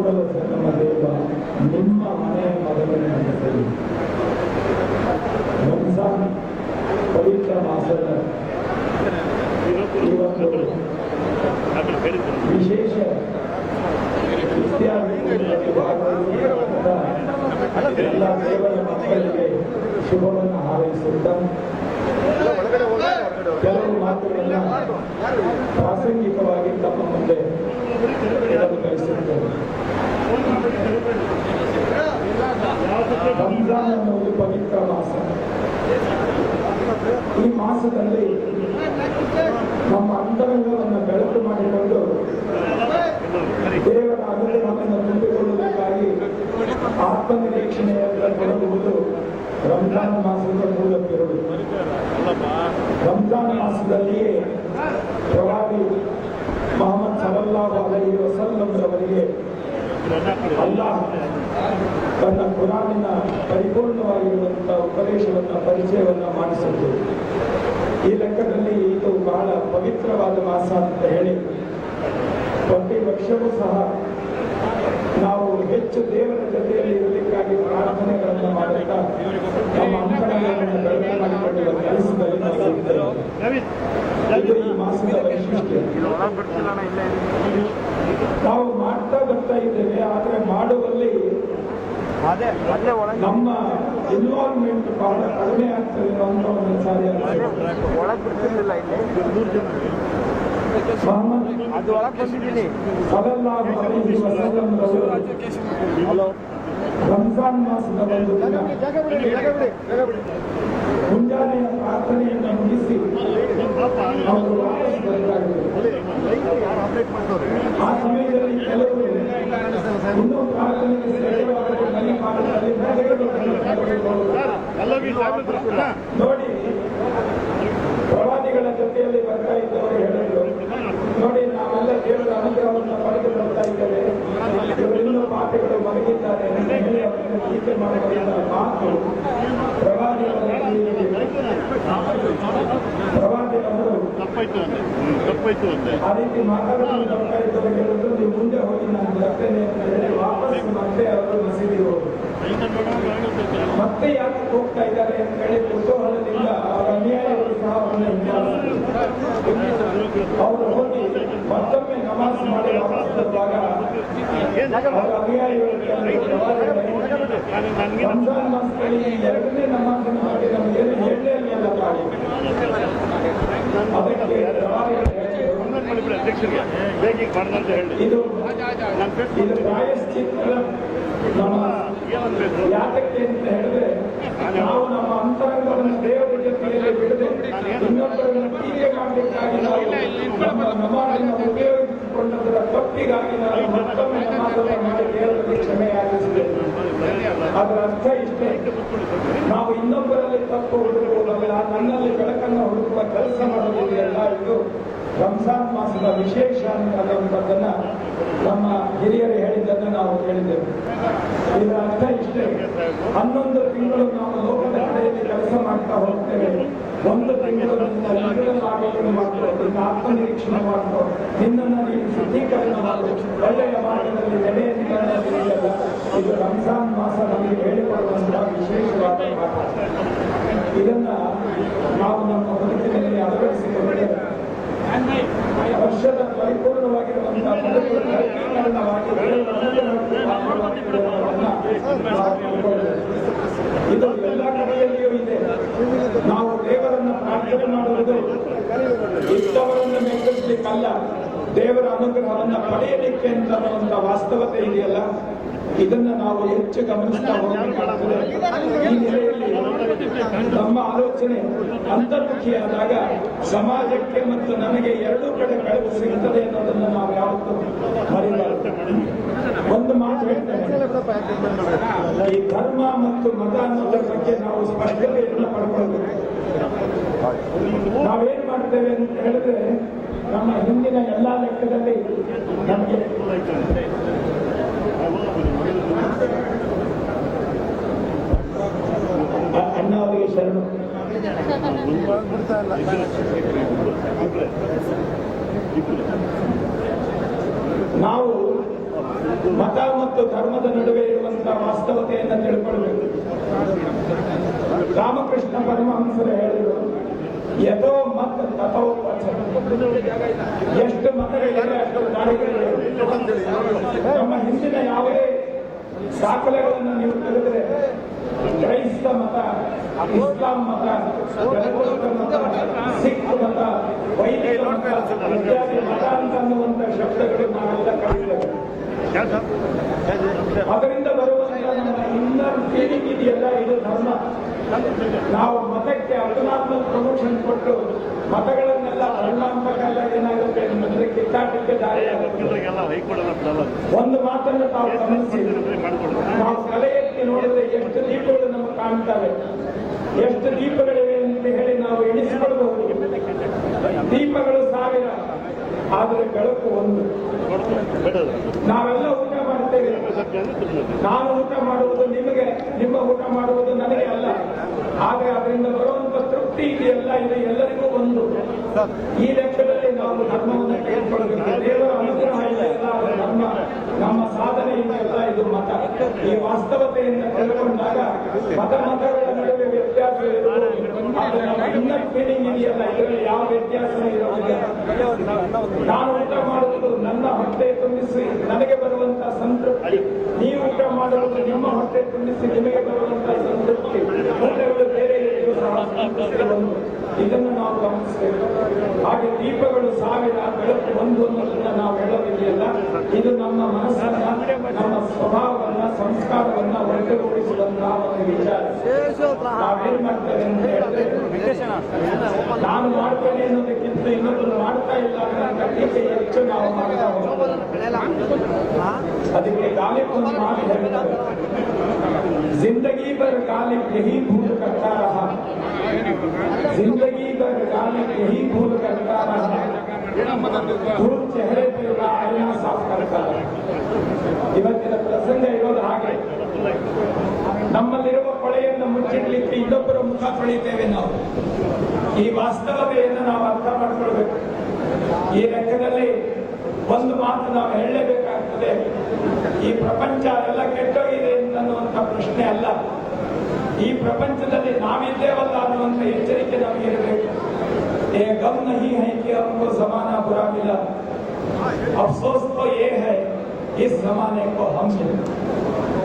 ಕೂಡಲ ಸಂಗಮ ದೇವ ನಿಮ್ಮ ಮನೆಯ ಮಗನನ್ನು ನಡೆಸಲಿ. ರಂಜಾನ್ ಪವಿತ್ರ ಮಾಸದ ಇವತ್ತು ವಿಶೇಷ ಇತ್ಯಾದಿ ಭಾಗವಹಿಸಿದ ಎಲ್ಲ ದೇವರ ಮಕ್ಕಳಿಗೆ ಶುಭವನ್ನು ಹಾರೈಸುತ್ತ ಕೆಲವು ಮಾತುಗಳನ್ನು ಪ್ರಾಸಂಗಿಕವಾಗಿ ತಮ್ಮ ಮುಂದೆ ಬಯಸುತ್ತೇವೆ. ರಂಜಾನ್ ಅನ್ನುವುದು ಪವಿತ್ರ ಮಾಸ. ಈ ಮಾಸದಲ್ಲಿ ನಮ್ಮ ಅಂತರಂಗವನ್ನು ಬೆಳಕು ಮಾಡಿಕೊಂಡು ದೇವರ ಅನುಗ್ರಹವನ್ನು ತುಂಬಿಕೊಳ್ಳುವುದಕ್ಕಾಗಿ ಆತ್ಮನಿರೀಕ್ಷಣೆಯಿಂದ ಕೊಡುವುದು ರಂಜಾನ್ ಮಾಸದ ಮೂಲ ತಿರುಳು. ರಂಜಾನ್ ಮಾಸದಲ್ಲಿಯೇ ಪ್ರವಾದಿ ಮೊಹಮ್ಮದ್ ಸಲ್ಲಲ್ಲಾಹು ಅಲೈಹಿ ವಸಲ್ಲಂ ರವರಿಗೆ ಅಲ್ಲಾಹ್ ತನ್ನ ಕುರಾನಿನ ಪರಿಪೂರ್ಣವಾಗಿರುವಂತಹ ಉಪದೇಶವನ್ನು ಪರಿಚಯವನ್ನು ಮಾಡಿಸಿದ್ದು. ಈ ಲೆಕ್ಕದಲ್ಲಿ ಇದು ಬಹಳ ಪವಿತ್ರವಾದ ಮಾಸ ಅಂತ ಹೇಳಿ ಪ್ರತಿ ವರ್ಷವೂ ಸಹ ನಾವು ಹೆಚ್ಚು ದೇವರ ಜೊತೆಯಲ್ಲಿ ಇರಲಿಕ್ಕಾಗಿ ಪ್ರಾರ್ಥನೆಗಳನ್ನು ಮಾಡುತ್ತಾ ನಮ್ಮ ಅಂತರಗಳನ್ನು ಬೆಳಕು ಮಾಡಿಕೊಳ್ಳುವ ಕೆಲಸದಲ್ಲಿ ನಾವು ಇದ್ದೇವೆ. ಇದು ಈ ಮಾಸದ ವೈಶಿಷ್ಟ್ಯ. ನಾವು ಮಾಡ್ತಾ ಬರ್ತಾ ಇದ್ದೇವೆ, ಆದರೆ ಮಾಡುವಲ್ಲಿ ನಮ್ಮ ಇನ್ವಾಲ್ವ್ಮೆಂಟ್ ಬಹಳ ಕಡಿಮೆ ಆಗ್ತದೆ ಅನ್ನೋ ಒಂದು ಸಾರಿ ಸಲ್ಲಲ್ಲಾಹು ಅಲೈಹಿ ವಸಲ್ಲಂ ರವರು ರಂಜಾನ್ ಮಾಸದ ಒಂದು ದಿನ ಮುಂಜಾನೆಯ ಪ್ರಾರ್ಥನೆಯನ್ನು ಮುಗಿಸಿ ಅವರು ವಾಪಸ್ ಬರಲಾಗಿದ್ದರು. ಆ ಸಮಯದಲ್ಲಿ ಕೆಲವರು ಇನ್ನೂ ಪ್ರಾರ್ಥನೆಗೆ ಸೇರಿರುವಾಗ ಮನೆ ಮಾಡುತ್ತಾರೆ. ನೋಡಿ, ಪ್ರವಾದಿಗಳ ಜೊತೆಯಲ್ಲಿ ಬರ್ತಾ ಇದ್ದವರು ಹೇಳಿದ್ರು, ನೋಡಿ ನಾವೆಲ್ಲ ದೇವರ ಅನುಗ್ರಹವನ್ನು ಪಡೆದು ಬರ್ತಾ ಇದ್ದೇವೆ, ಇವರಿನ್ನೂ ಪಾಪಿಗಳು ಮಲಗಿದ್ದಾರೆ ಅಂತ ಹೇಳಿ ಅವರನ್ನು ಟೀಕೆ ಮಾಡುವಂತಹ ಮಾತು ಪ್ರವಾದಿಯವರು ಆ ರೀತಿ ಮಾತಾಡೋದು ಬರ್ತಾ ಇದ್ದವರು ಹೇಳಿದ್ರು, ನೀವು ಮುಂದೆ ಹೋಗಿ ನಾನು ಬರ್ತೇನೆ ಅಂತ ಹೇಳಿ ವಾಪಸ್ ಮತ್ತೆ ಅವರು ಮಸೀದಿ ಹೋದರು. ಮತ್ತೆ ಯಾಕೆ ಹೋಗ್ತಾ ಇದ್ದಾರೆ ಅಂತ ಹೇಳಿ ಕುತೂಹಲದಿಂದ ಅವರ ಅನ್ಯಾಯಗಳು ಸಹ ಅವರು ಹೋಗಿ ಮತ್ತೊಮ್ಮೆ ನಮಾಜ್ ಮಾಡಿ ವಾಪಸ್ ಬರುವಾಗ ಅವರ ಅನುಯಾಯಿಗಳು ರಂಜಾನ್ ಮಾಸದಲ್ಲಿ ಎರಡನೇ ನಮಾಜನ್ನು ಮಾಡಿ ನಮಗೇನು ಹೇಳಲೇ ಇಲ್ಲ ಮಾಡಿ ಅದಕ್ಕೆ ಇದು ಪ್ರಾಯಶ್ಚಿತ್ತ ಯಾತಕ್ಕೆ ಅಂತ ಹೇಳಿದ್ರೆ ನಾವು ನಮ್ಮ ಅಂತರಂಗವನ್ನು ದೇವರ ಜೊತೆಯಲ್ಲಿ ಬಿಡದೆ ಇನ್ನೊಬ್ಬರನ್ನು ಟೀಕೆ ಮಾಡಲಿಕ್ಕಾಗಿ ನಾವು ನಮ್ಮ ನಮಾಜನ್ನು ಉಪಯೋಗಿಸಿಕೊಂಡದರ ತಪ್ಪಿಗಾಗಿ ನಾವು ಮತ್ತೊಮ್ಮೆ ನಮಾಜನ್ನು ಮಾಡಿ ದೇವರಲ್ಲಿ ಕ್ಷಮೆ ಯಾಚಿಸಿದೆ. ಅದರ ಅರ್ಥ ಇಷ್ಟೇ, ನಾವು ಇನ್ನೊಬ್ಬರಲ್ಲಿ ತಪ್ಪು ಹುಡುಕುವುದಲ್ಲ, ನನ್ನಲ್ಲಿ ಬೆಳಕನ್ನು ಹುಡುಕುವ ಕೆಲಸ ಮಾಡುವುದಿದೆಯಲ್ಲ, ಇದು ರಂಜಾನ್ ಮಾಸದ ವಿಶೇಷ ಅನ್ನುವಂಥದ್ದನ್ನ ನಮ್ಮ ಹಿರಿಯರು ಹೇಳಿದ್ದನ್ನು ನಾವು ಕೇಳಿದ್ದೇವೆ. ಇದರ ಅರ್ಥ ಇಷ್ಟೇ, 11 ತಿಂಗಳು ನಾವು ಲೋಕದ ಕಡೆಯಲ್ಲಿ ಕೆಲಸ ಮಾಡ್ತಾ ಹೋಗ್ತೇವೆ. 1 ತಿಂಗಳು ಮಾಡಿಕೊಂಡು ಮಾಡ್ತೇವೆ, ನಿನ್ನ ಆತ್ಮನಿರೀಕ್ಷಣೆ ಮಾಡ್ಕೋ, ನಿನ್ನನ್ನು ನೀನು ಶುದ್ಧೀಕರಣ ಮಾಡು, ಒಳ್ಳೆಯ ಮಾರ್ಗದಲ್ಲಿ ನಡೆಯಲಿಲ್ಲ. ಇದು ರಂಜಾನ್ ಮಾಸ ನಮಗೆ ಹೇಳಿಕೊಡುವಂತಹ ವಿಶೇಷವಾದ ಮಾತು. ಇದನ್ನ ನಾವು ನಮ್ಮ ಬದುಕಿನಲ್ಲಿ ಅಳವಡಿಸಿಕೊಂಡರೆ ವರ್ಷದ ಪರಿಪೂರ್ಣವಾಗಿರುವಂತಹ ಇದು ಎಲ್ಲ ಕಡೆಯಲ್ಲಿಯೂ ಇದೆ. ನಾವು ದೇವರನ್ನು ಪ್ರಾರ್ಥನೆ ಮಾಡುವುದು ಇದ್ದವರನ್ನು ಮೆಚ್ಚಿಸಲಿಕ್ಕಲ್ಲ, ದೇವರ ಅನುಗ್ರಹವನ್ನು ಪಡೆಯಲಿಕ್ಕೆ ಅಂತ ವಾಸ್ತವತೆ ಇದೆಯಲ್ಲ, ಇದನ್ನ ನಾವು ಹೆಚ್ಚು ಗಮನಿಸ್ತಾ ಹೋಗಬೇಕಾಗ್ತದೆ. ಈ ನೆಲೆಯಲ್ಲಿ ನಮ್ಮ ಆಲೋಚನೆ ಅಂತರ್ಮುಖಿಯಾದಾಗ ಸಮಾಜಕ್ಕೆ ಮತ್ತು ನನಗೆ ಎರಡೂ ಕಡೆ ಬೆಳಕು ಸಿಗುತ್ತದೆ ಅನ್ನೋದನ್ನು ನಾವು ಯಾವತ್ತೂ ಮರೆಯಬಾರದು. ಒಂದು ಮಾತು ಹೇಳ್ತೇನೆ, ಈ ಧರ್ಮ ಮತ್ತು ಮತ ಅನ್ನೋದ್ರ ಬಗ್ಗೆ ನಾವು ಸ್ಪಷ್ಟತೆಯನ್ನು ಪಡ್ಕೊಳ್ಬೇಕು. ನಾವೇನ್ ಮಾಡ್ತೇವೆ ಅಂತ ಹೇಳಿದ್ರೆ, ನಮ್ಮ ಹಿಂದಿನ ಎಲ್ಲಾ ಲೆಕ್ಕದಲ್ಲಿ ನಮಗೆ ಅಣ್ಣವರಿಗೆ ಶರಣು. ನಾವು ಮತ ಮತ್ತು ಧರ್ಮದ ನಡುವೆ ಇರುವಂತಹ ವಾಸ್ತವತೆಯನ್ನು ತಿಳ್ಕೊಳ್ಬೇಕು. ರಾಮಕೃಷ್ಣ ಪರಮಹಂಸರು ಹೇಳಿದರು, ಯಥೋ ಮತ ತಥೋ ವಚ. ಎಷ್ಟು ಮತಗಳಿವೆ ಅಷ್ಟು ದಾರಿಗಳಿವೆ. ನಮ್ಮ ಹಿಂದಿನ ಯಾವುದೇ ದಾಖಲೆಗಳನ್ನು ನೀವು ತೆಗೆದರೆ ಕ್ರೈಸ್ತ ಮತ, ಇಸ್ಲಾಂ ಮತ, ಜರತುಸ್ತ್ರ ಮತ, ಸಿಖ್ ಮತ, ವೈದಿಕ ಮತ ಇತ್ಯಾದಿ ಮತ ಅಂತನ್ನುವಂತ ಶಬ್ದಗಳು ನಾವೆಲ್ಲ ಕಲಿತೇವೆ. ಅದರಿಂದ ಬರುವಂತ ನಮ್ಮ ಇನ್ನರ್ ಫೀಲಿಂಗ್ ಇದೆಯಲ್ಲ, ಇದು ಧರ್ಮ. ನಾವು ಮತಕ್ಕೆ ಅಬ್ನಾರ್ಮಲ್ ಪ್ರಮೋಷನ್ ಕೊಟ್ಟು ಮತಗಳನ್ನೆಲ್ಲ ಧರ್ಮಾಂತಕ್ಕೆಲ್ಲ ಏನಾಗುತ್ತೆ ಅಂದ್ರೆ ಕಿತ್ತಾಟಕ್ಕೆ ದಾರಿಯಾಗುತ್ತೆ. ಒಂದು ಮಾತನ್ನು ತಾವು ಗಮನಿಸಿ, ನಾವು ತಲೆ ಎತ್ತಿ ನೋಡಿದ್ರೆ ಎಷ್ಟು ದೀಪಗಳು ನಮಗೆ ಕಾಣ್ತವೆ, ಎಷ್ಟು ದೀಪಗಳಿವೆ ಅಂತ ಹೇಳಿ ನಾವು ಎಣಿಸಿಕೊಳ್ಬಹುದು. ದೀಪಗಳು 1000, ಆದರೆ ಬೆಳಕು ಒಂದು. ನಾವೆಲ್ಲ ಊಟ ಮಾಡ್ತೇವೆ. ನಾನು ಊಟ ಮಾಡುವುದು ನಿಮಗೆ, ನಿಮ್ಮ ಊಟ ಮಾಡುವುದು ನನಗೆ ಅಲ್ಲ. ಆದರೆ ಅದರಿಂದ ಬರುವಂತ ತೃಪ್ತಿ ಇದೆಯಲ್ಲ, ಇದು ಎಲ್ಲರಿಗೂ ಒಂದು. ಈ ಲೆಕ್ಕದಲ್ಲಿ ನಾವು ಧರ್ಮವನ್ನು ಕೇಳ್ಕೊಳ್ಬೇಕು. ದೇವರ ಅನುಗ್ರಹ ಇದೆಯಲ್ಲ, ಅದು ಧರ್ಮ. ನಮ್ಮ ಸಾಧನೆ ಇದೆಯಲ್ಲ, ಇದು ಮತ. ಈ ವಾಸ್ತವತೆಯಿಂದ ತಿಳ್ಕೊಂಡಾಗ ಮತಗಳ ನಡುವೆ ವ್ಯತ್ಯಾಸ ಇರುವುದು, ಅದು ನಮ್ಮ ಇನ್ನರ್ ಫೀಲಿಂಗ್ ಇದೆಯಲ್ಲ, ಇದರಲ್ಲಿ ಯಾವ ವ್ಯತ್ಯಾಸ ಇರೋದಿಲ್ಲ. ನಾನು ಊಟ ಮಾಡುವುದು ನನ್ನ ಹೊಟ್ಟೆ ತುಂಬಿಸಿ ನನಗೆ ಬರುವಂತಹ ಸಂತೃಪ್ತಿ, ನೀವು ಊಟ ಮಾಡುವುದು ನಿಮ್ಮ ಹೊಟ್ಟೆ ತುಂಬಿಸಿ ನಿಮಗೆ ಬರುವಂತಹ ಸಂತೃಪ್ತಿ. ಊಟಗಳು ಬೇರೆ ಇದ್ದರೂ ಸಹ ಸಂತೃಪ್ತಿ ಒಂದು. ಇದನ್ನು ನಾವು ಗಮನಿಸಬೇಕು. ಹಾಗೆ ದೀಪಗಳು 1000, ಬೆಳಕು ಒಂದು ಅನ್ನೋದನ್ನ ನಾವು ಹೇಳೋದಿದೆಯಲ್ಲ, ಇದು ನಮ್ಮ ಮನಸ್ಸನ್ನ, ನಮ್ಮ ಸ್ವಭಾವವನ್ನ, ಸಂಸ್ಕಾರವನ್ನ ಒಟ್ಟುಗೂಡಿಸುವಂತಹ ಒಂದು ವಿಚಾರ. ನಾವೇನ್ ಮಾಡ್ತೇವೆ ಅಂತ ಹೇಳಿದ್ರೆ, ನಾನು ಮಾಡ್ತೇನೆ ಅನ್ನೋದಕ್ಕಿಂತ ಇನ್ನೊಬ್ಬರು ಮಾಡ್ತಾ ಇಲ್ಲ ಅನ್ನೋ ಟೀಕೆ ಹೆಚ್ಚು ನಾವು ಮಾಡ್ತಾ ಹೋಗ್ತೇವೆ. ಅದಕ್ಕೆ ಗಾಲಿಬ್ ಒಂದು ಮಾತು ಹೇಳ್ತಾರೆ, ಜಿಂದಗಿ ಬರ್ ಗಾಲಿಬ್ ಯಹಿ ಭೂಲ್ ಕರ್ತಾ ರಹಾ, जिंदगी भर गालिब यही भूल करता रहा, भूल चेहरे पे आईना साफ करता रहा. ಇವತ್ತಿನ ಪ್ರಸಂಗ ಇರೋದು ಹಾಗೆ. ನಮ್ಮಲ್ಲಿರುವ ಕೊಳೆಯನ್ನು ಮುಚ್ಚಿಡ್ಲಿಕ್ಕೆ ಇನ್ನೊಬ್ಬರ ಮುಖ ತೊಳಿತೇವೆ ನಾವು. ಈ ವಾಸ್ತವತೆಯನ್ನು ನಾವು ಅರ್ಥ ಮಾಡ್ಕೊಳ್ಬೇಕು. ಈ ಲೆಕ್ಕದಲ್ಲಿ ಒಂದು ಮಾತು ನಾವು ಹೇಳಲೇಬೇಕಾಗ್ತದೆ. ಈ ಪ್ರಪಂಚ ಎಲ್ಲ ಕೆಟ್ಟೋಗಿದೆ ಅನ್ನುವಂಥ ಪ್ರಶ್ನೆ ಅಲ್ಲ. ಈ ಪ್ರಪಂಚದಲ್ಲಿ ನಾವಿದ್ದೇವಲ್ಲ ಅನ್ನುವಂಥ ಎಚ್ಚರಿಕೆ ನಮಗಿರಬೇಕು. ये गम नहीं है कि हमको जमाना बुरा मिला, अफसोस तो ये है इस जमाने को हम मिले.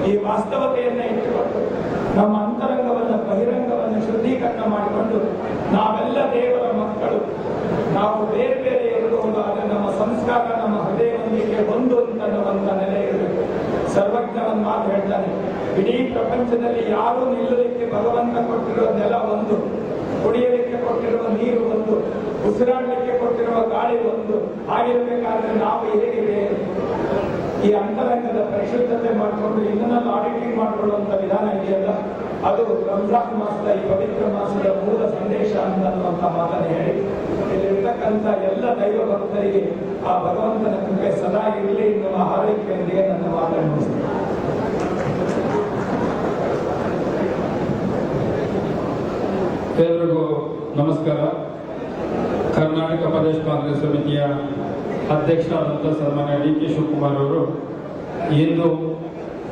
ಈ ವಾಸ್ತವತೆಯನ್ನು ಇಟ್ಟುಕೊಂಡು ನಮ್ಮ ಅಂತರಂಗವನ್ನು, ಬಹಿರಂಗವನ್ನು ಶುದ್ಧೀಕರಣ ಮಾಡಿಕೊಂಡು ನಾವೆಲ್ಲ ದೇವರ ಮಕ್ಕಳು. ನಾವು ಬೇರೆ ಬೇರೆ ಇರಬಹುದು, ಆದರೆ ನಮ್ಮ ಸಂಸ್ಕಾರ, ನಮ್ಮ ಹೃದಯವೊಂದಿಗೆ ಒಂದು ಅಂತನ್ನುವಂಥ ನೆಲೆ ಇರಬೇಕು. ಸರ್ವಜ್ಞವನ್ನ ಮಾತು ಹೇಳ್ತಾನೆ, ಇಡೀ ಪ್ರಪಂಚದಲ್ಲಿ ಯಾರೂ ನಿಲ್ಲಲಿಕ್ಕೆ ಭಗವಂತ ಕೊಟ್ಟಿರುವ ನೆಲ ಒಂದು, ಕುಡಿಯಲಿಕ್ಕೆ ಕೊಟ್ಟಿರುವ ನೀರು ಒಂದು, ಉಸಿರಾಡಲಿಕ್ಕೆ ಕೊಟ್ಟಿರುವ ಗಾಳಿ ಒಂದು. ಆಗಿರಬೇಕಾದ್ರೆ ನಾವು ಹೇಗಿದೆ ಈ ಅಂತರಂಗದ ಪರಿಶುದ್ಧತೆ ಮಾಡಿಕೊಂಡು ಇದನ್ನೆಲ್ಲ ಆಡಿಟಿಂಗ್ ಮಾಡಿಕೊಳ್ಳುವಂತ ವಿಧಾನ ಇದೆಯಲ್ಲ, ಅದು ರಂಜಾನ್ ಮಾಸದ ಈ ಪವಿತ್ರ ಮಾಸದ ಮೂಲ ಸಂದೇಶ ಅನ್ನುವಂಥ ಮಾತನ್ನು ಹೇಳಿ ಇಲ್ಲಿರ್ತಕ್ಕಂಥ ಎಲ್ಲ ದೈವ ಭಕ್ತರಿಗೆ ಆ ಭಗವಂತನ ಕೃಪೆ ಸದಾ ಇರಲಿ ಎನ್ನುವ ಹಾರೈಕೆಯೊಂದಿಗೆ ನನ್ನ ಮಾತನ್ನು ಮುಗಿಸ್ತೇನೆ. ಎಲ್ಲರಿಗೂ ನಮಸ್ಕಾರ. ಕರ್ನಾಟಕ ಪ್ರದೇಶ ಕಾಂಗ್ರೆಸ್ ಸಮಿತಿಯ ಅಧ್ಯಕ್ಷರಾದಂಥ ಸನ್ಮಾನ್ಯ ಡಿ.ಕೆ. ಶಿವಕುಮಾರ್ ಅವರು ಇಂದು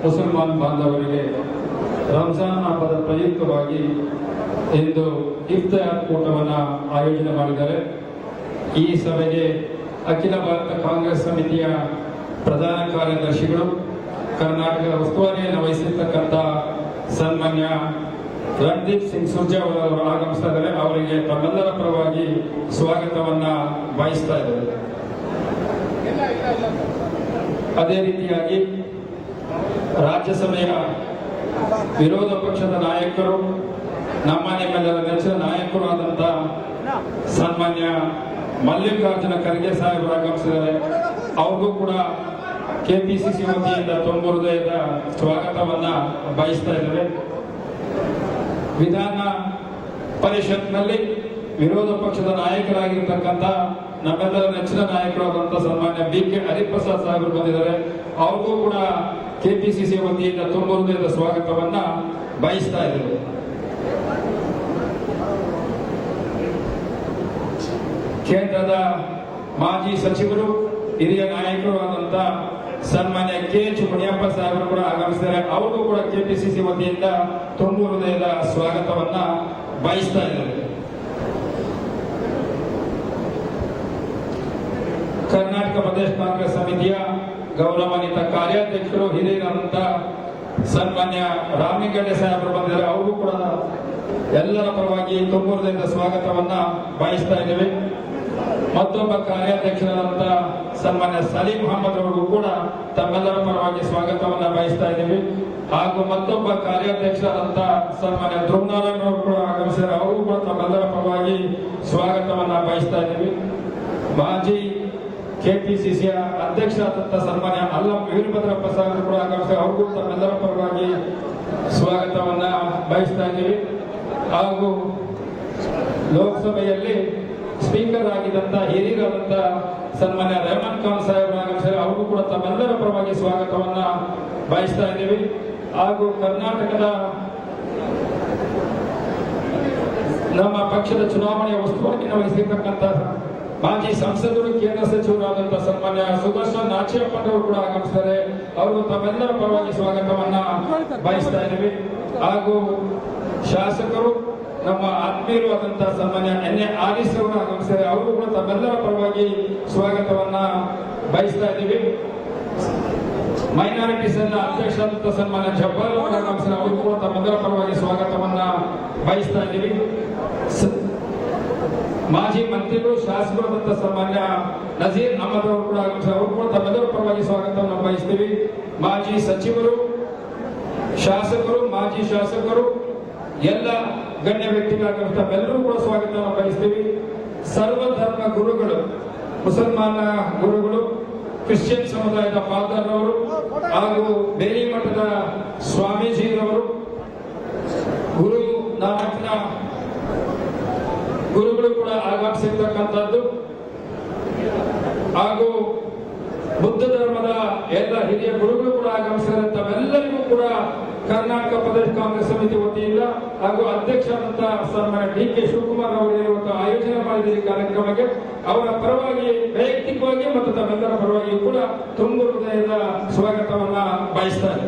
ಮುಸಲ್ಮಾನ್ ಬಾಂಧವರಿಗೆ ರಂಜಾನ್ ಹಬ್ಬದ ಪ್ರಯುಕ್ತವಾಗಿ ಇಂದು ಇಫ್ತಾರ್ ಕೂಟವನ್ನು ಆಯೋಜನೆ ಮಾಡಿದ್ದಾರೆ. ಈ ಸಭೆಗೆ ಅಖಿಲ ಭಾರತ ಕಾಂಗ್ರೆಸ್ ಸಮಿತಿಯ ಪ್ರಧಾನ ಕಾರ್ಯದರ್ಶಿಗಳು, ಕರ್ನಾಟಕದ ಉಸ್ತುವಾರಿಯನ್ನು ವಹಿಸಿರ್ತಕ್ಕಂಥ ಸನ್ಮಾನ್ಯ ರಣದೀಪ್ ಸಿಂಗ್ ಸುರ್ಜೇವಾಲಾ ಅವರು ಆಗಮಿಸ್ತಾ ಇದ್ದಾರೆ. ಅವರಿಗೆ ತಮ್ಮೆಲ್ಲರ ಪರವಾಗಿ ಸ್ವಾಗತವನ್ನ ಬಯಸ್ತಾ ಇದ್ದಾರೆ. ಅದೇ ರೀತಿಯಾಗಿ ರಾಜ್ಯಸಭೆಯ ವಿರೋಧ ಪಕ್ಷದ ನಾಯಕರು, ನಮ್ಮ ನಿಮ್ಮೆಲ್ಲರ ನೆಚ್ಚಿನ ನಾಯಕರು ಆದಂತ ಸನ್ಮಾನ್ಯ ಮಲ್ಲಿಕಾರ್ಜುನ ಖರ್ಗೆ ಸಾಹೇಬರು ಆಗಮಿಸಿದ್ದಾರೆ. ಅವ್ರಿಗೂ ಕೂಡ ಕೆಪಿಸಿಸಿ ವತಿಯಿಂದ ತುಂಬ ಹೃದಯದ ಸ್ವಾಗತವನ್ನ ಬಯಸ್ತಾ ಇದ್ದಾರೆ. ವಿಧಾನ ಪರಿಷತ್ನಲ್ಲಿ ವಿರೋಧ ಪಕ್ಷದ ನಾಯಕರಾಗಿರ್ತಕ್ಕಂಥ ನಮ್ಮೆಲ್ಲರ ನೆಚ್ಚಿನ ನಾಯಕರಾದಂಥ ಸನ್ಮಾನ್ಯ ಬಿ.ಕೆ. ಹರಿಪ್ರಸಾದ್ ಸಾಹೇಬರು ಬಂದಿದ್ದಾರೆ. ಅವ್ರಿಗೂ ಕೂಡ ಕೆಪಿಸಿಸಿ ವತಿಯಿಂದ ತುಂಬ ಹೃದಯದ ಸ್ವಾಗತವನ್ನ ಬಯಸ್ತಾ ಇದ್ದಾರೆ. ಕೇಂದ್ರದ ಮಾಜಿ ಸಚಿವರು, ಹಿರಿಯ ನಾಯಕರು ಆದಂಥ ಸನ್ಮಾನ್ಯ ಕೆ ಎಚ್ ಮುನಿಯಪ್ಪ ಸಾಹೇಬರು ಕೂಡ ಆಗಮಿಸಿದ್ದಾರೆ. ಅವ್ರಿಗೂ ಕೂಡ ಕೆಪಿಸಿಸಿ ವತಿಯಿಂದ ತುಂಬು ಹೃದಯದ ಸ್ವಾಗತವನ್ನ ಬಯಸ್ತಾ ಇದ್ದಾರೆ. ಕರ್ನಾಟಕ ಪ್ರದೇಶ ಕಾಂಗ್ರೆಸ್ ಸಮಿತಿಯ ಗೌರವಾನ್ವಿತ ಕಾರ್ಯಾಧ್ಯಕ್ಷರು ಹಿರಿಯರಂತ ಸನ್ಮಾನ್ಯ ರಾಮಲಿಂಗಯ್ಯ ಸಾಹೇಬರು ಬಂದಿದ್ದಾರೆ. ಅವ್ರಿಗೂ ಕೂಡ ಎಲ್ಲರ ಪರವಾಗಿ ತುಂಬು ಹೃದಯದ ಸ್ವಾಗತವನ್ನ ಬಯಸ್ತಾ ಇದ್ದೇವೆ. ಮತ್ತೊಬ್ಬ ಕಾರ್ಯಾಧ್ಯಕ್ಷರಾದಂತ ಸನ್ಮಾನ್ಯ ಸಲೀಂ ಅಹಮದ್ ಅವರಿಗೂ ಕೂಡ ತಮ್ಮೆಲ್ಲರ ಪರವಾಗಿ ಸ್ವಾಗತವನ್ನ ಬಯಸ್ತಾ ಇದ್ದೀವಿ. ಹಾಗೂ ಮತ್ತೊಬ್ಬ ಕಾರ್ಯಾಧ್ಯಕ್ಷರಾದಂತ ಸನ್ಮಾನ್ಯ ಧ್ರುವನಾರಾಯಣ ಅವರು ಕೂಡ ಆಗಮಿಸಿದ್ದಾರೆ. ಅವರು ಕೂಡ ತಮ್ಮೆಲ್ಲರ ಪರವಾಗಿ ಸ್ವಾಗತವನ್ನ ಬಯಸ್ತಾ ಇದ್ದೀವಿ. ಮಾಜಿ ಕೆಪಿಸಿಸಿಯ ಅಧ್ಯಕ್ಷರಾದಂತ ಸನ್ಮಾನ್ಯ ಅಲ್ಲಂ ವೀರಭದ್ರಪ್ಪ ಸಾಹೇಬರು ಕೂಡ ಆಗಮಿಸಿದ್ದಾರೆ. ಅವ್ರಿಗೂ ತಮ್ಮೆಲ್ಲರ ಪರವಾಗಿ ಸ್ವಾಗತವನ್ನ ಬಯಸ್ತಾ ಇದ್ದೀವಿ. ಹಾಗೂ ಲೋಕಸಭೆಯಲ್ಲಿ ಸ್ಪೀಕರ್ ಆಗಿದ್ದಂತ ಹಿರಿಯರಾದಂತ ಸನ್ಮಾನ್ಯ ರೆಹಮಾನ್ ಖಾನ್ ಸಾಹೇಬರು ಆಗಮಿಸಿದ್ದಾರೆ. ಅವ್ರಿಗೂ ಕೂಡ ತಮ್ಮೆಲ್ಲರ ಪರವಾಗಿ ಸ್ವಾಗತವನ್ನ ಬಯಸ್ತಾ ಇದ್ದೀವಿ. ಹಾಗೂ ಕರ್ನಾಟಕದ ನಮ್ಮ ಪಕ್ಷದ ಚುನಾವಣೆಯ ಉಸ್ತುವಾರಿಯನ್ನು ವಹಿಸಿರ್ತಕ್ಕಂಥ ಮಾಜಿ ಸಂಸದರು ಕೇಂದ್ರ ಸಚಿವರಾದಂತಹ ಸನ್ಮಾನ್ಯ ಸುದರ್ಶನ್ ನಾಚಿಯಪ್ಪನವರು ಕೂಡ ಆಗಮಿಸಿದ್ದಾರೆ. ಅವರು ತಮ್ಮೆಲ್ಲರ ಪರವಾಗಿ ಸ್ವಾಗತವನ್ನ ಬಯಸ್ತಾ ಇದ್ದೀವಿ. ಹಾಗೂ ಶಾಸಕರು ನಮ್ಮ ಆತ್ಮೀಯರು ಆದಂತಹ ಸನ್ಮಾನ್ಯ ಎನ್ ಎ ಆರಿಸ್ ಅವರು ಆಗಮಿಸಿದ್ದಾರೆ. ಅವರು ಕೂಡ ತಮ್ಮೆಲ್ಲರ ಪರವಾಗಿ ಸ್ವಾಗತವನ್ನ ಬಯಸ್ತಾ ಇದ್ದೀವಿ. ಮೈನಾರಿಟಿ ಸೆಲ್ ಅಧ್ಯಕ್ಷರಾದಂತಹ ಸನ್ಮಾನ್ಯ ಜಬ್ಬಾರ್ ಅವರು ಆಗಮಿಸಿದ್ದಾರೆ. ಅವರು ಕೂಡ ತಮ್ಮೆಲ್ಲರ ಪರವಾಗಿ ಸ್ವಾಗತವನ್ನ ಬಯಸ್ತಾ ಇದ್ದೀವಿ. ಮಾಜಿ ಮಂತ್ರಿಗಳು ಶಾಸಕರಾದಂತಹ ಸನ್ಮಾನ್ಯ ನಜೀರ್ ಅಹಮದ್ ಅವರು ಕೂಡ ಆಗಮಿಸಿದ್ದಾರೆ. ಅವರು ಕೂಡ ತಮ್ಮೆಲ್ಲರ ಪರವಾಗಿ ಸ್ವಾಗತವನ್ನು ಬಯಸ್ತೀವಿ. ಮಾಜಿ ಸಚಿವರು, ಶಾಸಕರು, ಮಾಜಿ ಶಾಸಕರು, ಎಲ್ಲ ಗಣ್ಯ ವ್ಯಕ್ತಿಗಳಾಗಿರುತ್ತ ಎಲ್ಲರೂ ಕೂಡ ಸ್ವಾಗತವನ್ನು ಬಯಸ್ತೀವಿ. ಸರ್ವಧರ್ಮ ಗುರುಗಳು, ಮುಸಲ್ಮಾನ ಗುರುಗಳು, ಕ್ರಿಶ್ಚಿಯನ್ ಸಮುದಾಯದ ಫಾದರ್ ಅವರು ಹಾಗೂ ಬೇಲಿ ಮಠದ ಸ್ವಾಮೀಜಿರವರು, ಗುರು ನಾನಕ್ನ ಗುರುಗಳು ಕೂಡ ಆಗಮಿಸಿರ್ತಕ್ಕಂಥದ್ದು ಹಾಗೂ ಬುದ್ಧ ಧರ್ಮದ ಎಲ್ಲ ಹಿರಿಯ ಗುರುಗಳು ಕೂಡ ಆಗಮಿಸಿದ್ದಾರೆ. ತಾವೆಲ್ಲರಿಗೂ ಕೂಡ ಕರ್ನಾಟಕ ಪ್ರದೇಶ ಕಾಂಗ್ರೆಸ್ ಸಮಿತಿ ವತಿಯಿಂದ ಹಾಗೂ ಅಧ್ಯಕ್ಷರಾದಂತಹ ಸನ್ಮಾನ್ಯ ಡಿ ಕೆ ಶಿವಕುಮಾರ್ ಅವರು ಇವತ್ತು ಆಯೋಜನೆ ಮಾಡಿದ ಈ ಕಾರ್ಯಕ್ರಮಕ್ಕೆ ಅವರ ಪರವಾಗಿ ವೈಯಕ್ತಿಕವಾಗಿ ಮತ್ತು ತಮ್ಮೆಲ್ಲರ ಪರವಾಗಿ ಕೂಡ ತುಂಬು ಹೃದಯದ ಸ್ವಾಗತವನ್ನ ಬಯಸ್ತಾರೆ.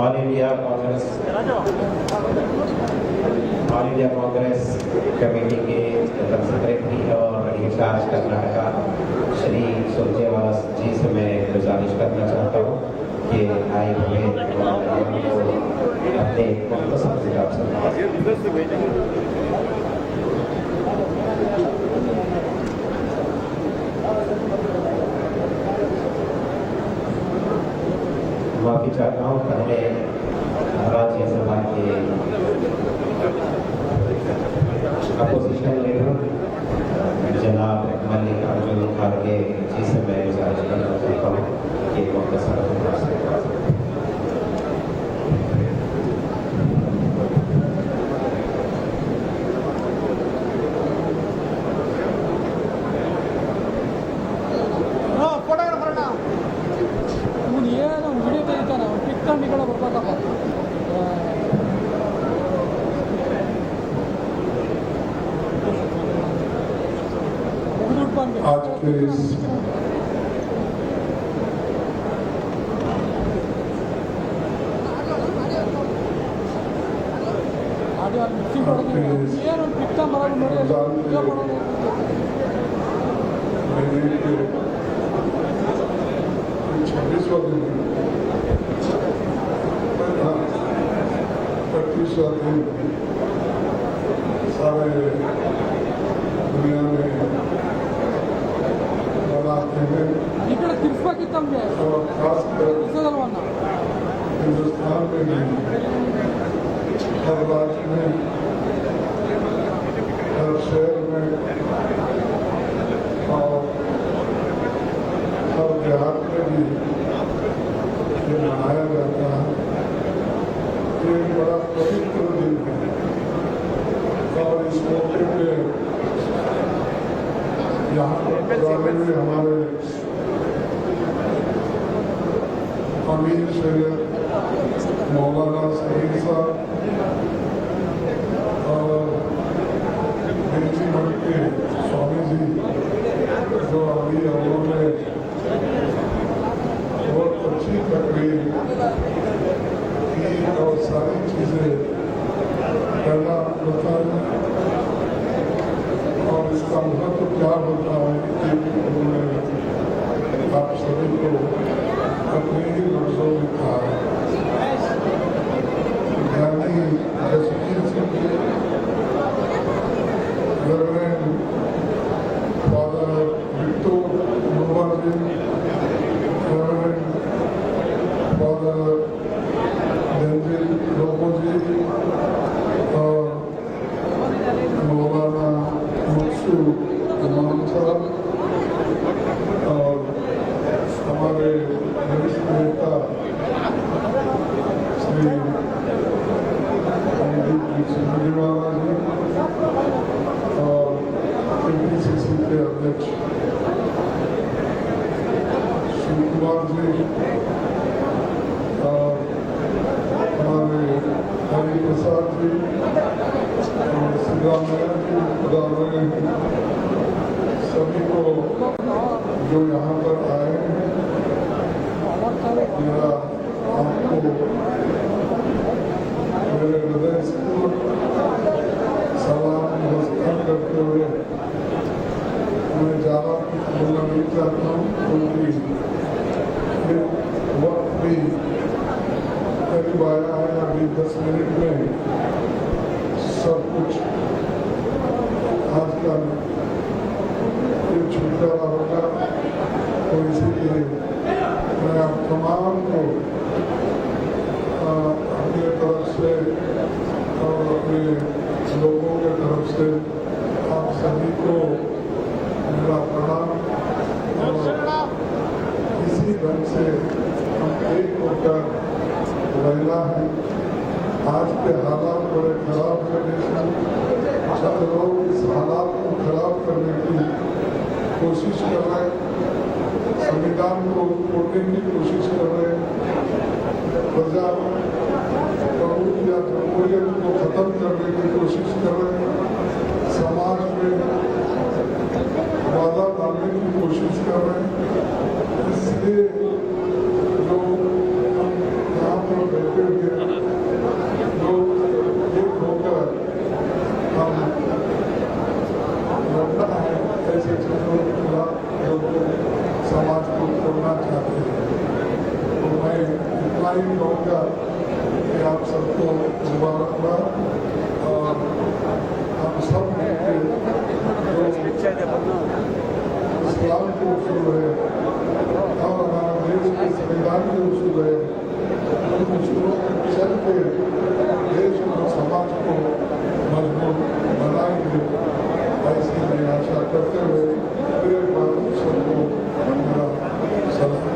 ऑल इंडिया कांग्रेस कमेटी के जनरल सेक्रेटरी और इंचार्ज कर्नाटका श्री सुरजेवाला जी से मैं गुजारिश करना चाहता हूँ कि आए हुए अपने माफी चाहता हूँ। पहले राज्यसभा के अपोजिशन लीडर जनाब मल्लिकार्जुन खड़गे जी से मैं गुजारिश करना चाहता हूँ कि आज के इस सारे दुनिया में ఇక్కడ తిరుపతితం और खासकर చేయాలన్నా हिंदुस्तान में नहीं, हर राज्य में, हर शहर में और हर देहात में भी ये मनाया जाता है। ये एक बड़ा पवित्र दिन है और इस मौके पे यहाँ पर हमारे अमीर शरीयत मौलाना सईद साहब और देवी मठ के स्वामी जी जो अभी उन्होंने बहुत अच्छी तकरीर की और सारी चीजें करना बताया और इसका महत्व क्या होता है कि उन्होंने आप सभी को अपने ही लफ्जों में कहा। ज्ञानी Jasvir Singh ji, reverend father Victor मुबार जी, रेवरेंड फादर डेंजिल लोबो जी और मौलाना मुक्सू इमाम साहब और हमारे वरिष्ठ नेता श्री पंडित जी सुरजेवाला जी और केपीसीसी के अध्यक्ष शिव कुमार जी और हमारे हरि प्रसाद जी और सिद्धामैया जी उदाहरण सभी को जो यहाँ पर आए हैं, मेरा आपको मेरे हृदय से सलाम नमस्कार करते हुए मैं ज़्यादा कुछ बोलना नहीं चाहता हूँ क्योंकि वक्त भी करीब आया है। अभी 10 मिनट में सब कुछ आजकल ये छूट रहा होगा, तो इसीलिए मैं आप तमाम को अपने तरफ से और अपने लोगों के तरफ से आप सभी को मेरा प्रणाम। और इसी ढंग से हम एक होकर रहना है। आज के हालात बड़े खराब है देश में, सब लोग इस हालात को खराब करने की कोशिश कर रहे हैं, संविधान को तोड़ने की कोशिश कर रहे हैं, प्रजा या जमहूरियत को खत्म करने की कोशिश कर रहे हैं, समाज में बाधा डालने की कोशिश कर रहे हैं। इसलिए जो हम यहाँ पर बैठे हुए जो एक होकर हम लड़ना है ऐसे चीजों के खिलाफ जो समाज को तोड़ना चाहते हैं। तो मैं इतना ही कहूँगा कि आप सबको मुबारकबाद और हम सब जो इस्लाम के उसूल है और हमारा देश के संविधान के उसूल है, उन उसूलों के चल के देश और समाज को मजबूत बनाएंगे, ऐसी मैं आशा करते हुए फिर एक बार सबको मेरा सलाम।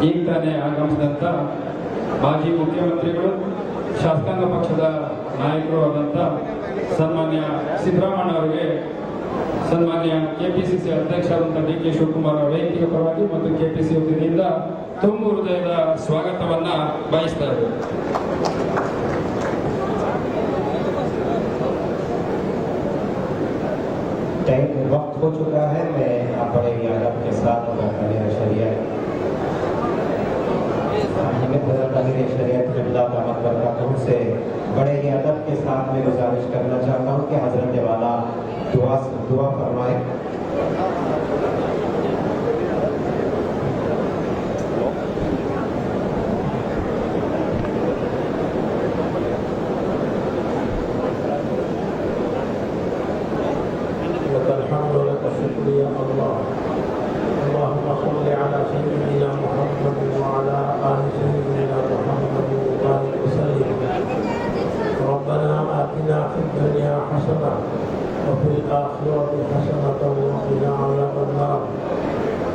ಈಗ ತಾನೇ ಆಗಮಿಸಿದಂಥ ಮಾಜಿ ಮುಖ್ಯಮಂತ್ರಿಗಳು, ಶಾಸಕಾಂಗ ಪಕ್ಷದ ನಾಯಕರು ಆದಂಥ ಸನ್ಮಾನ್ಯ ಸಿದ್ದರಾಮಯ್ಯ ಅವರಿಗೆ ಸನ್ಮಾನ್ಯ ಕೆಪಿಸಿಸಿ ಅಧ್ಯಕ್ಷರಾದಂಥ ಡಿ.ಕೆ. ಶಿವಕುಮಾರ್ ಅವರ ವೈಯಕ್ತಿಕ ಪರವಾಗಿ ಮತ್ತು ಕೆಪಿಸಿ ವತಿಯಿಂದ ತುಂಬು ಹೃದಯದ ಸ್ವಾಗತವನ್ನ ಬಯಸ್ತಾ ಇದ್ದಾರೆ. टाइम वक्त हो चुका है। मैं आप बड़े यादव के साथ शरिया से बड़े ही अदब के साथ में गुजारिश करना चाहता हूँ कि हजरत वाला दुआ फरमाए।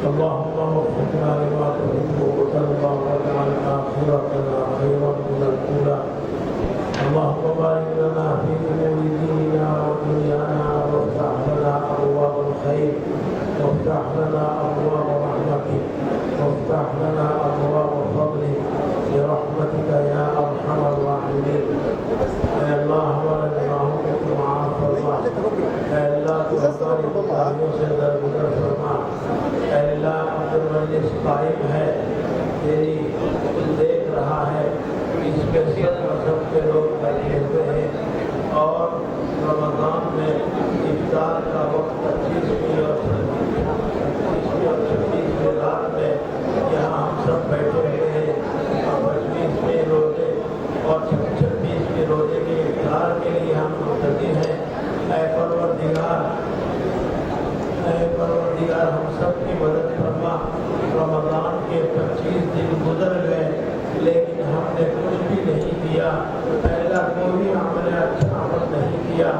اللهم وفقنا لما تحب وترضى واجعل آخرتنا خيرا من الأولى. اللهم بارك لنا في أمور ديننا ودنيانا अल्लाह तो हमारी बुराइयों से दरगुजर फरमा। अल्लाह अब्दुल मजीद कायम है, तेरी देख रहा है, इसके सब के लोग बैठे हुए हैं और रमज़ान में इफ्तार का वक्त 25वीं और 26वीं रात में यहाँ हम सब बैठे हुए हैं और 25वें रोजे और 26वें रोजे के इफ्तार के लिए हम मुंतज़िर हैं। ऐ परवरदिगार हम सब की मदद फरमा। रमज़ान के 25 दिन गुजर गए लेकिन हमने कुछ भी नहीं किया। अल्लाह कोई हमने अच्छा अमल नहीं किया।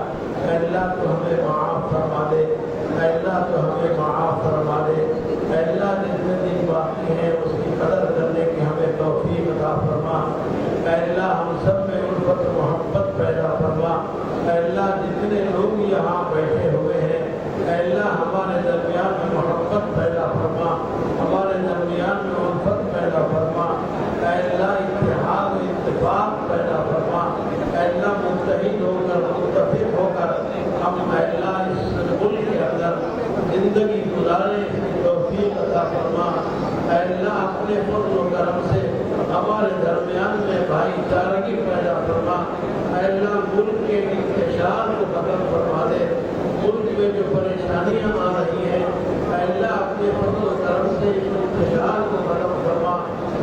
अल्लाह तो हमें माफ़ फरमा दे, अल्लाह तो हमें माफ़ फरमा दे। अल्लाह जितने दिन बाकी हैं उसकी कदर करने की हमें तौफीक अता फरमा। अल्लाह हम सब में उल्फत मोहब्बत पैदा फरमा। अल्लाह जितने लोग यहाँ बैठे हुए हैं अल्लाह हमारे दरमियान में मोहब्बत पैदा फरमा, हमारे दरमियान में उल्फत पैदा फरमा। अल्लाह इत्तेहाद इत्तेफाक पैदा फरमा। अल्लाह मुत्तहिद होकर मुत्तफिक होकर हम अल्लाह इस मुल्क के अंदर जिंदगी गुजारने की तौफीक अता फरमा। अल्लाह अपने फज़ल व करम से हमारे दरमियान में भाईचारगी पैदा फरमा। अल्लाह मुल्क के इंतशार को खत्म फरमा दे। मुल्क में जो परेशानियाँ आ रही हैं अल्लाह अपने फज़ल व करम से इंतशार को खत्म फरमा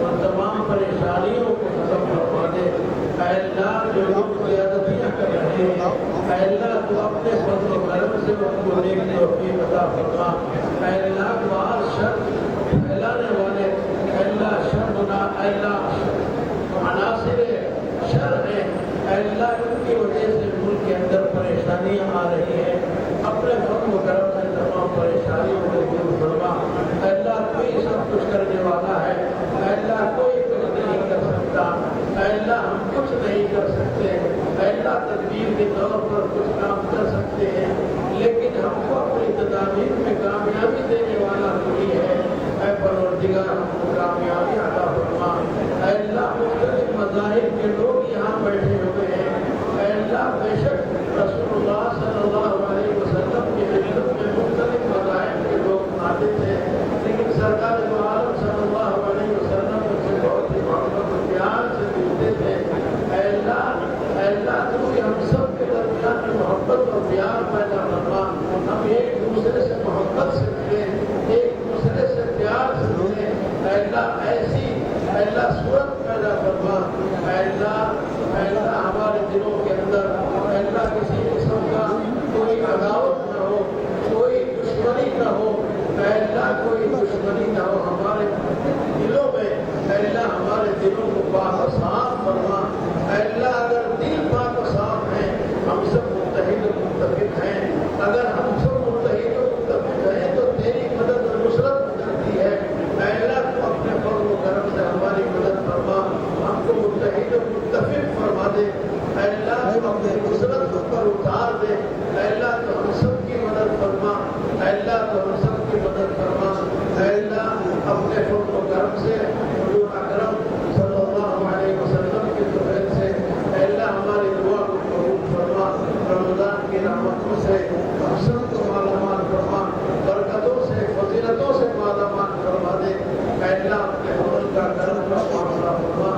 और तमाम परेशानियों को खत्म फरमा दे। अल्लाह जो लोग क़यादतियाँ कर रहे हैं अल्लाह तो अपने फज़ल व करम से उनको नेक तौफीक अता फरमा। अल्लाह बाहर शर फैलाने वाले अल्लाह शर्मना अल्लाह अनासिर शर है अल्लाह उनकी वजह से मुल्क के अंदर परेशानियाँ आ रही हैं। अपने फज़ल व करम से तमाम परेशानियों को दूर फरमा। अल्लाह कोई सब कुछ करने वाला है, अल्लाह कोई कुछ नहीं कर सकता, अल्लाह हम कुछ नहीं कर सकते। अल्लाह तदबीर के तौर पर कुछ काम कर सकते हैं लेकिन हमको अपनी तदाबीर में कामयाबी देने वाला कोई है। ऐ परवरदिगार हमको कामयाबी अता फरमा। अल्लाह मुख्तलिफ मज़ाहिब के लोग यहाँ बैठे हुए हैं। अल्लाह बेशक रसूलुल्लाह सल्लल्लाहु अलैहि वसल्लम की खिदमत में मुख्तलिफ मज़ाहिब के लोग आते थे लेकिन सरकार दो आलम सल्लल्लाहु अलैहि वसल्लम उनसे बहुत ही मोहब्बत और प्यार से मिलते थे। अल्लाह तू हम सब के दरमियान में मोहब्बत और प्यार पैदा फरमा। हम एक दूसरे से मोहब्बत से मिले, एक दूसरे से प्यार से मिले। अल्लाह ऐसी अल्लाह सूरत पैदा फरमा। अल्लाह हमारे दिलों के अंदर अल्लाह किसी किस्म का कोई अदावत न हो, कोई दुश्मनी न हो, अल्लाह कोई दुश्मनी न हो हमारे दिलों में। अल्लाह हमारे दिलों को पाक साफ फरमा। अल्लाह अगर दिल पाक साफ है हम सब मुत्तहिद और मुत्तफिक हैं। अगर हम सब मुत्तहिद और मुत्तफिक हैं तो तेरी मदद और नुसरत करती है। अल्लाह तू अपने फज़ल व करम से हमारी मदद फरमा, हमको मुत्तहिद और मुत्तफिक फरमा दे। अल्लाह तू अपनी नुसरत पर उतार दे। अल्लाह तो हम सब की मदद फरमा। अल्लाह तो हम सब की मदद फरमा। अल्लाह अपने फज़ल व करम से हुज़ूर अकरम सल्लल्लाहु अलैहि वसल्लम की तौफीक से अल्लाह हमारी दुआ को कबूल फरमा। रमज़ान की रहमतों से हम सब को मालामाल फरमा, बरकतों से फजीलतों से मालामाल फरमा दे। अल्लाह अपने फज़ल का करम का मामला फरमा।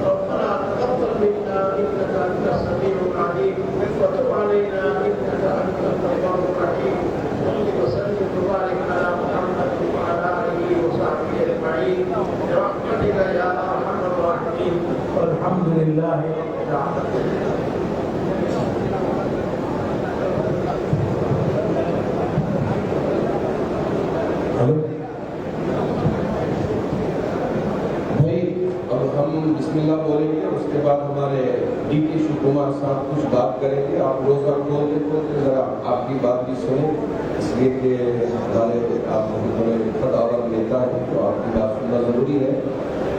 रब्बना तक़ब्बल मिन्ना इन्नका अंतस समीउल अलीम व तुब अलैना इन्नका अंतत तव्वाबुर रहीम। सल्लि व सल्लिम व बारिक अला मुहम्मद व अला आलिहि व सहबिहि अजमईन बिरहमतिका या अरहमर राहिमीन। वल्हम्दुलिल्लाहि रब्बिल आलमीन। भाई अब हम बिस्मिल्लाह बोलेंगे, उसके बाद हमारे DK शिव कुमार साहब कुछ बात करेंगे। आप रोजा खोलते खोलते जरा आपकी बात भी सुने, इसलिए कि हमारे आप पता और नेता है तो आपकी बात सुनना जरूरी है।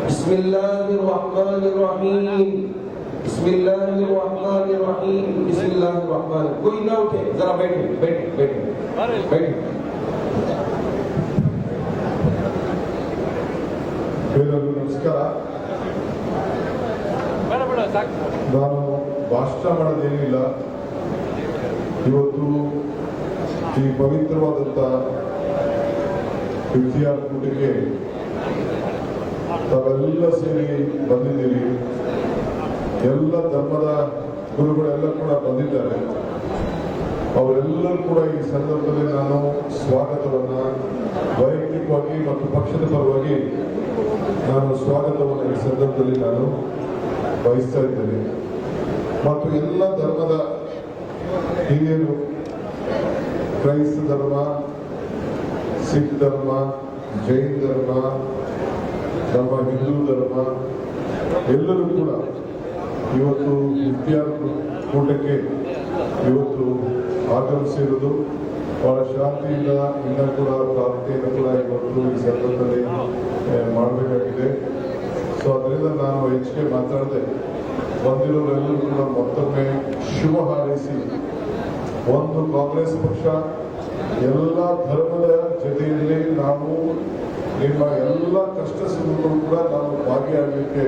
बिस्मिल्लाहिर्रहमानिर्रहीम, बिस्मिल्लाहिर्रहमानिर्रहीम, बिस्मिल्लाहिर्रहमान। कोई ना उठे, जरा बैठे बैठे बैठे बैठे। ಎಲ್ಲರಿಗೂ ನಮಸ್ಕಾರ. ನಾನು ಭಾಷಣ ಮಾಡೋದೇನಿಲ್ಲ, ಇವತ್ತು ಈ ಪವಿತ್ರವಾದಂಥ ಇಫ್ತಿಯಾರ್ ಕೂಟಕ್ಕೆ ತಾವೆಲ್ಲ ಸೇರಿ ಬಂದಿದ್ದೀರಿ. ಎಲ್ಲ ಧರ್ಮದ ಗುರುಗಳೆಲ್ಲ ಕೂಡ ಬಂದಿದ್ದಾರೆ. ಅವರೆಲ್ಲರೂ ಕೂಡ ಈ ಸಂದರ್ಭದಲ್ಲಿ ನಾನು ಸ್ವಾಗತವನ್ನ ವೈಯಕ್ತಿಕವಾಗಿ ಮತ್ತು ಪಕ್ಷದ ಪರವಾಗಿ ನಾನು ಸ್ವಾಗತವನ್ನು ಈ ಸಂದರ್ಭದಲ್ಲಿ ನಾನು ಬಯಸ್ತಾ ಇದ್ದೇನೆ. ಮತ್ತು ಎಲ್ಲ ಧರ್ಮದ ಹಿರಿಯರು, ಕ್ರೈಸ್ತ ಧರ್ಮ, ಸಿಖ್ ಧರ್ಮ, ಜೈನ್ ಧರ್ಮ, ನಮ್ಮ ಹಿಂದೂ ಧರ್ಮ ಎಲ್ಲರೂ ಕೂಡ ಇವತ್ತು ಇಫ್ತಿಯಾರ್ ಕೂಟಕ್ಕೆ ಇವತ್ತು ಆಗಮಿಸಿರುವುದು ಬಹಳ ಶಾಂತಿಯಿಂದ ಇನ್ನ ಕೂಡ ಪ್ರಾರ್ಥನೆಯನ್ನು ಕೂಡ ಇವತ್ತು ಈ ಸಂದರ್ಭದಲ್ಲಿ ಮಾಡಬೇಕಾಗಿದೆ. ಸೊ ಅದರಿಂದ ನಾನು ಹೆಚ್ಚಿಗೆ ಮಾತಾಡದೆ ಬಂದಿರೋರೆಲ್ಲರೂ ಕೂಡ ಮತ್ತೊಮ್ಮೆ ಶುಭ ಹಾರೈಸಿ, ಒಂದು ಕಾಂಗ್ರೆಸ್ ಪಕ್ಷ ಎಲ್ಲ ಧರ್ಮದ ಜೊತೆಯಲ್ಲಿ ನಾವು ನಿಮ್ಮ ಎಲ್ಲ ಕಷ್ಟ ಸುಖಗಳು ಕೂಡ ನಾವು ಭಾಗಿಯಾಗಲಿಕ್ಕೆ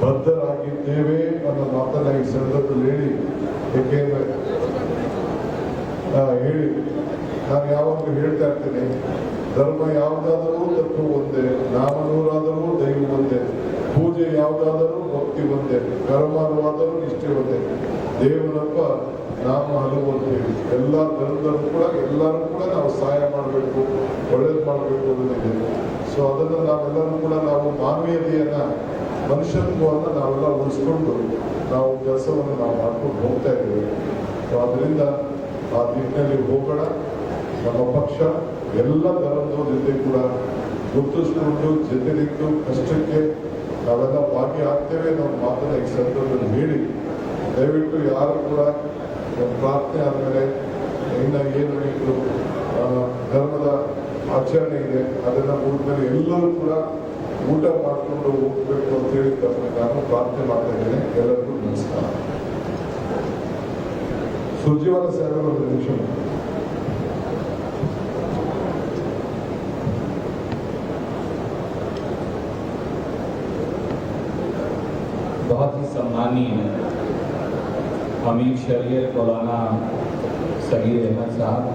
ಬದ್ಧರಾಗಿದ್ದೇವೆ ಅನ್ನೋ ಮಾತನ್ನ ಈ ಸಂದರ್ಭದಲ್ಲಿ ಏಕೆಂದ್ರೆ ಹೇಳಿ ನಾನು ಯಾವಾಗಲೂ ಹೇಳ್ತಾ ಇರ್ತೇನೆ, ಧರ್ಮ ಯಾವುದಾದರೂ ತತ್ವ ಒಂದೇ, ನಾಮನೂರಾದರೂ ದೈವ ಒಂದೇ, ಪೂಜೆ ಯಾವುದಾದರೂ ಭಕ್ತಿ ಒಂದೇ, ಕರ್ಮವಾದರೂ ನಿಷ್ಠೆ ಒಂದೇ, ದೇವರಪ್ಪ ನಾಮ ಹಲವು ಅಂತೇಳಿ ಎಲ್ಲ ಧರ್ಮದಲ್ಲೂ ಕೂಡ ಎಲ್ಲರೂ ಕೂಡ ನಾವು ಸಹಾಯ ಮಾಡಬೇಕು, ಒಳ್ಳೇದು ಮಾಡಬೇಕು ಅನ್ನೋದಿದೆ. ಸೊ ಅದನ್ನು ನಾವೆಲ್ಲರೂ ಕೂಡ ನಾವು ಮಾನವೀಯತೆಯನ್ನ, ಮನುಷ್ಯತ್ವವನ್ನು ನಾವೆಲ್ಲ ಉಳಿಸ್ಕೊಂಡು ನಾವು ಕೆಲಸವನ್ನು ನಾವು ಮಾಡ್ಕೊಂಡು ಹೋಗ್ತಾ ಇದ್ದೇವೆ. ಸೊ ಅದರಿಂದ ಆ ನಿಟ್ಟಿನಲ್ಲಿ ಹೋಗೋಣ. ನಮ್ಮ ಪಕ್ಷ ಎಲ್ಲ ಧರ್ಮದ ಜೊತೆ ಕೂಡ ಗುರುತಿಸ್ಕೊಂಡು ಜೊತೆ ನಿಂತು ಕಷ್ಟಕ್ಕೆ ನಾವೆಲ್ಲ ಭಾಗಿಯಾಗ್ತೇವೆ ನಾವು ಮಾತನ್ನ ಈ ಸಂದರ್ಭದಲ್ಲಿ ಹೇಳಿ, ದಯವಿಟ್ಟು ಯಾರು ಕೂಡ ಪ್ರಾರ್ಥನೆ ಆದಮೇಲೆ ಇನ್ನು ಏನು ಇತ್ತು ಧರ್ಮದ ಆಚರಣೆ ಇದೆ ಅದನ್ನ ಮುಗಿದ್ಮೇಲೆ ಎಲ್ಲರೂ ಕೂಡ ಊಟ ಮಾಡಿಕೊಂಡು ಹೋಗ್ಬೇಕು ಅಂತ ಹೇಳಿ ನಾನು ಪ್ರಾರ್ಥನೆ ಮಾಡ್ತಾ ಇದ್ದೇನೆ. ಎಲ್ಲರಿಗೂ ನಮಸ್ಕಾರ. ಸುರ್ಜಿವಾಲ ಸಾಹೇಬರು ಒಂದು ನಿಮಿಷ. बहुत ही सम्मानीय अमीर शरीयत मौलाना सगीर अहमद साहब,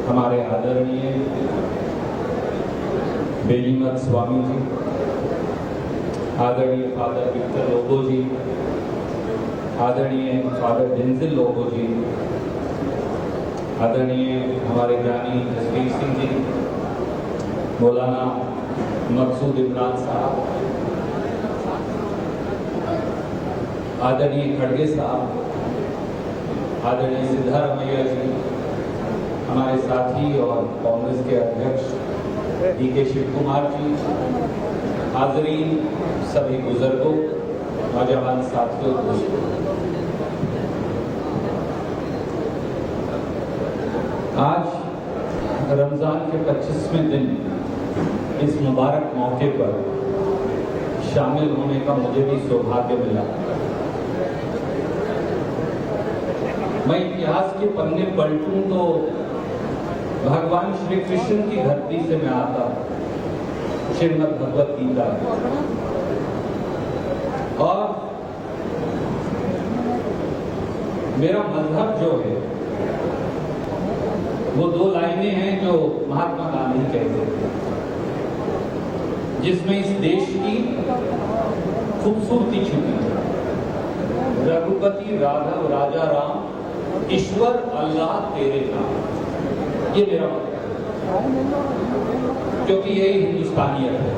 हमारे आदरणीय बेलीमत स्वामी जी, आदरणीय फादर विक्टर लोबो जी, आदरणीय फादर डेंजिल लोबो जी, आदरणीय हमारे ज्ञानी जसवीर सिंह जी, मौलाना मकसूद इमरान साहब, आदरणीय खड़गे साहब, आदरणीय सिद्धारमैया जी, हमारे साथी और कांग्रेस के अध्यक्ष डीके शिव कुमार जी, हाजरीन सभी बुजुर्गों, नौजवान साथियों, दोस्तों, आज रमजान के 25वें दिन इस मुबारक मौके पर शामिल होने का मुझे भी सौभाग्य मिला। मैं इतिहास के पन्ने पलटूं तो भगवान श्री कृष्ण की धरती से मैं आता, श्रीमद् भगवत गीता, और मेरा मजहब जो है वो 2 लाइनें हैं जो महात्मा गांधी कहते थे, जिसमें इस देश की खूबसूरती छुपी है। रघुपति राघव राजा राम, ईश्वर अल्लाह तेरे नाम, ये मेरा मत है, क्योंकि यही हिंदुस्तानियत है।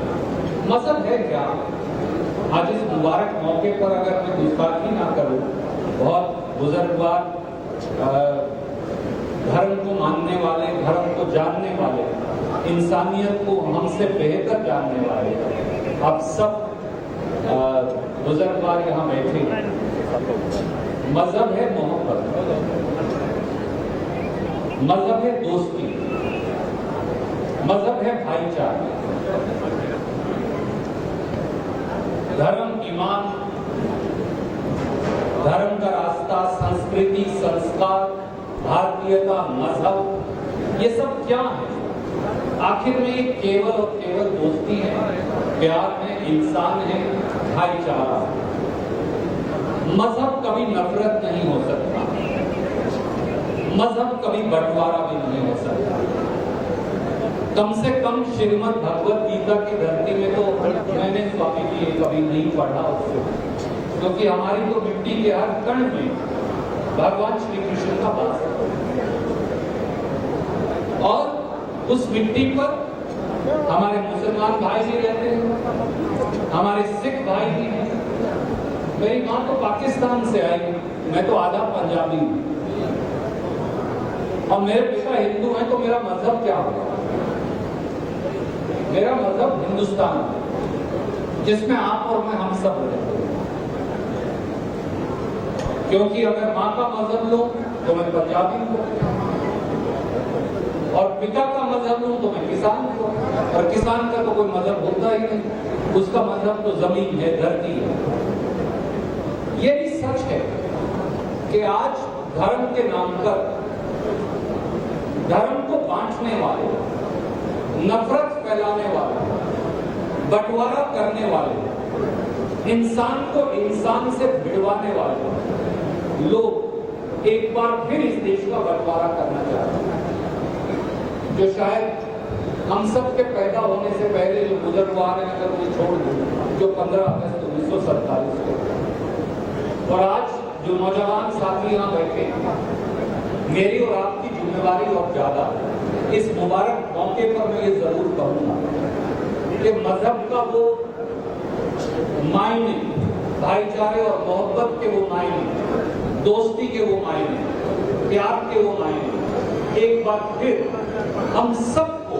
मजहब है क्या? आज इस मुबारक मौके पर अगर मैं गुस्ताखी ना करूं, बहुत बुजुर्गवार धर्म को मानने वाले, धर्म को जानने वाले, इंसानियत को हमसे बेहतर जानने वाले आप सब बुजुर्गवार यहाँ बैठे हैं। मजहब है मोहब्बत, मजहब है दोस्ती, मजहब है भाईचारा। धर्म, ईमान, धर्म का रास्ता, संस्कृति, संस्कार, भारतीयता, मजहब, ये सब क्या है? आखिर में ये केवल और केवल दोस्ती है, प्यार है, इंसान है, भाईचारा। मजहब कभी नफरत नहीं हो सकता, मजहब कभी बंटवारा भी नहीं हो सकता। कम से कम श्रीमद् भगवत गीता की धरती में तो मैंने स्वामी जी ये कभी नहीं पढ़ा उससे, क्योंकि हमारी तो मिट्टी के हर कण में भगवान श्री कृष्ण का वास है और उस मिट्टी पर हमारे मुसलमान भाई भी रहते हैं, हमारे सिख भाई भी हैं। मेरी माँ तो पाकिस्तान से आई, मैं तो आधा पंजाबी हूँ और मेरे पिता हिंदू हैं, तो मेरा मजहब क्या होगा? मेरा मजहब हिंदुस्तान है, जिसमें आप और मैं हम सब रहते हैं। क्योंकि अगर माँ का मजहब लो तो मैं पंजाबी हूँ, और पिता का मजहब लूं तो मैं किसान हूं, और किसान का तो कोई मजहब होता ही नहीं, उसका मजहब तो जमीन है, धरती है। ये भी सच है कि आज धर्म के नाम पर धर्म को बांटने वाले, नफरत फैलाने वाले, बंटवारा करने वाले, इंसान को इंसान से भिड़वाने वाले लोग एक बार फिर इस देश का बंटवारा करना चाहते हैं, जो शायद हम सब के पैदा होने से पहले जो गुजर हुआ है, अगर वो छोड़ दूं, जो 15 अगस्त 1947 को, और आज जो नौजवान साथी यहाँ बैठे, मेरी और आपकी जिम्मेवारी और ज्यादा। इस मुबारक मौके पर मैं ये जरूर कहूंगा कि मजहब का वो मायने, भाईचारे और मोहब्बत के वो मायने, दोस्ती के वो मायने, प्यार के वो मायने, एक बार फिर हम सबको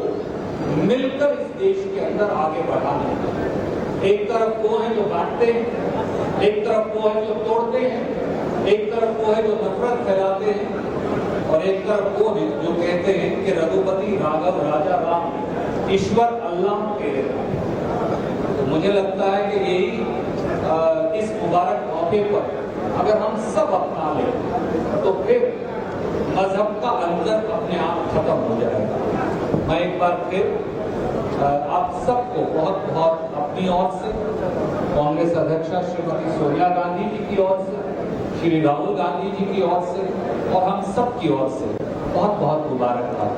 मिलकर इस देश के अंदर आगे बढ़ाना है। एक तरफ वो है जो बांटते हैं, एक तरफ वो है जो तोड़ते हैं, एक तरफ वो है जो नफरत फैलाते हैं, और एक तरफ वो है जो कहते हैं कि रघुपति राघव राजा राम ईश्वर अल्लाह तेरे। तो मुझे लगता है कि यही इस मुबारक मौके पर अगर हम सब अपना लें तो फिर मजहब का अंदर अपने आप खत्म हो जाएगा। मैं एक बार फिर आप सबको बहुत बहुत अपनी ओर से, कांग्रेस अध्यक्षा श्रीमती सोनिया गांधी जी की ओर से, श्री राहुल गांधी जी की ओर से और हम सब की ओर से बहुत बहुत मुबारकबाद।